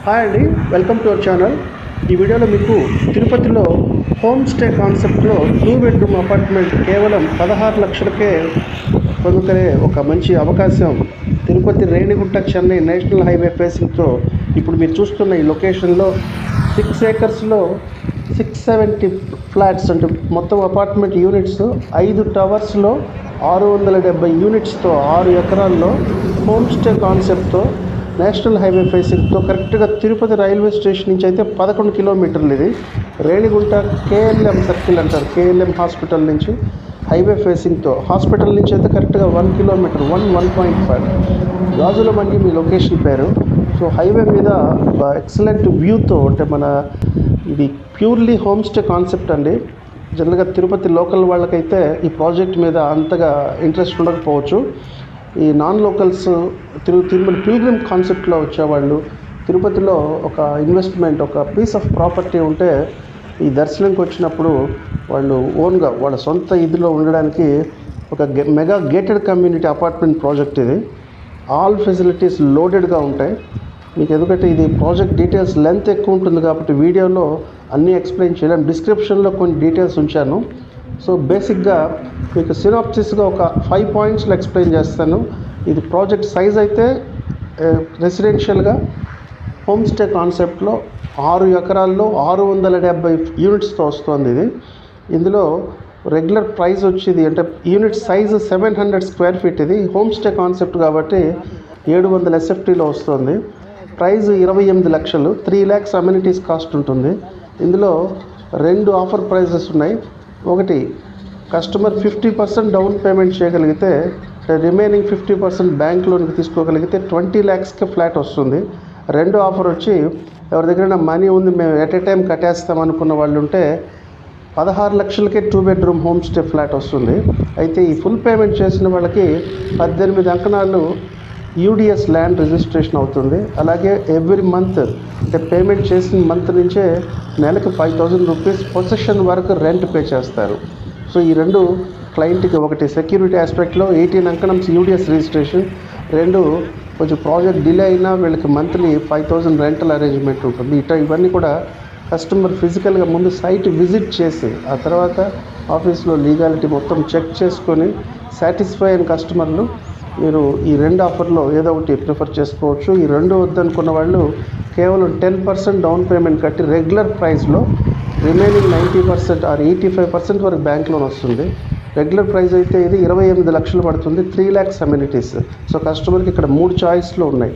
Hi అండి, welcome to our channel. ఈ వీడియోలో మీకు తిరుపతిలో హోమ్ స్టే కాన్సెప్ట్లో 2 బెడ్రూమ్ అపార్ట్మెంట్ కేవలం 16 లక్షలకే పొందుకునే ఒక మంచి అవకాశం తిరుపతి రేణిగుంట చెన్నై నేషనల్ హైవే ఫేసింగ్తో ఇప్పుడు మీరు చూస్తున్న ఈ లొకేషన్లో 6 ఏకర్స్లో 670 ఫ్లాట్స్ అంటే మొత్తం అపార్ట్మెంట్ యూనిట్స్ 5 టవర్స్లో 670 యూనిట్స్తో 6 ఎకరాల్లో హోమ్ స్టే కాన్సెప్ట్తో నేషనల్ హైవే ఫేసింగ్తో కరెక్ట్గా తిరుపతి రైల్వే స్టేషన్ నుంచి అయితే 11 కిలోమీటర్లు. ఇది రేణిగుంట కేఎల్ఎం సర్కిల్ అంటారు, కేఎల్ఎం హాస్పిటల్ నుంచి హైవే ఫేసింగ్తో. హాస్పిటల్ నుంచి అయితే కరెక్ట్గా 1 కిలోమీటర్ 1.5 గాజుల మండి మీ లొకేషన్ పేరు. సో హైవే మీద ఎక్సలెంట్ వ్యూతో అంటే మన ఇది ప్యూర్లీ హోమ్ స్టే కాన్సెప్ట్ అండి. జనరల్గా తిరుపతి లోకల్ వాళ్ళకైతే ఈ ప్రాజెక్ట్ మీద అంతగా ఇంట్రెస్ట్ ఉండకపోవచ్చు. ఈ నాన్ లోకల్స్ తిరుమల పిల్గ్రిమ్ కాన్సెప్ట్లో వచ్చేవాళ్ళు, తిరుపతిలో ఒక ఇన్వెస్ట్మెంట్ ఒక పీస్ ఆఫ్ ప్రాపర్టీ ఉంటే ఈ దర్శనంకి వచ్చినప్పుడు వాళ్ళు ఓన్గా వాళ్ళ సొంత ఇదిలో ఉండడానికి ఒక mega gated community apartment project ఇది. ఆల్ ఫెసిలిటీస్ లోడెడ్గా ఉంటాయి మీకు. ఎందుకంటే ఇది ప్రాజెక్ట్ డీటెయిల్స్ లెంత్ ఎక్కువ ఉంటుంది కాబట్టి వీడియోలో అన్నీ ఎక్స్ప్లెయిన్ చేయలేం. డిస్క్రిప్షన్లో కొన్ని డీటెయిల్స్ ఉంచాను. సో బేసిక్గా మీకు సినాప్సిస్గా ఒక 5 పాయింట్స్లో ఎక్స్ప్లెయిన్ చేస్తాను. ఇది ప్రాజెక్ట్ సైజ్ అయితే రెసిడెన్షియల్గా హోమ్ స్టే కాన్సెప్ట్లో 6 ఎకరాల్లో 670 యూనిట్స్తో వస్తుంది ఇది. ఇందులో రెగ్యులర్ ప్రైస్ వచ్చేది అంటే యూనిట్ సైజు 700 స్క్వేర్ ఫీట్. ఇది హోమ్ స్టే కాన్సెప్ట్ కాబట్టి 700 SFTలో వస్తుంది. ప్రైస్ 28 లక్షలు, 3 lakhs అమ్యూనిటీస్ కాస్ట్ ఉంటుంది. ఇందులో 2 ఆఫర్ ప్రైజెస్ ఉన్నాయి. ఒకటి కస్టమర్ 50% డౌన్ పేమెంట్ చేయగలిగితే రిమైనింగ్ 50% బ్యాంక్ లోన్కి తీసుకోగలిగితే 20 lakhsకి ఫ్లాట్ వస్తుంది. రెండో ఆఫర్ వచ్చి ఎవరి దగ్గర మనీ ఉంది మేము ఎట్ ఏ టైం కట్టేస్తాం అనుకున్న వాళ్ళు ఉంటే 16 లక్షలకే 2 బెడ్రూమ్ హోమ్ స్టే ఫ్లాట్ వస్తుంది. అయితే ఈ ఫుల్ పేమెంట్ చేసిన వాళ్ళకి 18 అంకణాలు యూడిఎస్ ల్యాండ్ రిజిస్ట్రేషన్ అవుతుంది. అలాగే ఎవ్రీ మంత్ అంటే పేమెంట్ చేసిన మంత్ నుంచే నెలకు 5,000 రూపీస్ పొసెషన్ వరకు రెంట్ పే చేస్తారు. సో ఈ రెండు క్లయింట్కి ఒకటి సెక్యూరిటీ ఆస్పెక్ట్లో 18 అంకణమ్స్ యూడిఎస్ రిజిస్ట్రేషన్, 2 కొంచెం ప్రాజెక్ట్ డిలే అయినా వీళ్ళకి మంత్లీ 5,000 రెంటల్ అరేంజ్మెంట్ ఉంటుంది. ఇవన్నీ కూడా కస్టమర్ ఫిజికల్గా ముందు సైట్ విజిట్ చేసి ఆ తర్వాత ఆఫీస్లో లీగాలిటీ మొత్తం చెక్ చేసుకొని సాటిస్ఫై అయిన కస్టమర్లు మీరు ఈ 2 ఆఫర్లో ఏదో ఒకటి ప్రిఫర్ చేసుకోవచ్చు. ఈ 2 వద్దనుకున్న వాళ్ళు కేవలం 10% డౌన్ పేమెంట్ కట్టి రెగ్యులర్ ప్రైస్లో రిమైనింగ్ 90% ఆర్ 85% వరకు బ్యాంక్ లోన్ వస్తుంది. రెగ్యులర్ ప్రైస్ అయితే ఇది 28 లక్షలు పడుతుంది, 3 lakhs అమ్యూనిటీస్. సో కస్టమర్కి ఇక్కడ 3 చాయిస్లు ఉన్నాయి.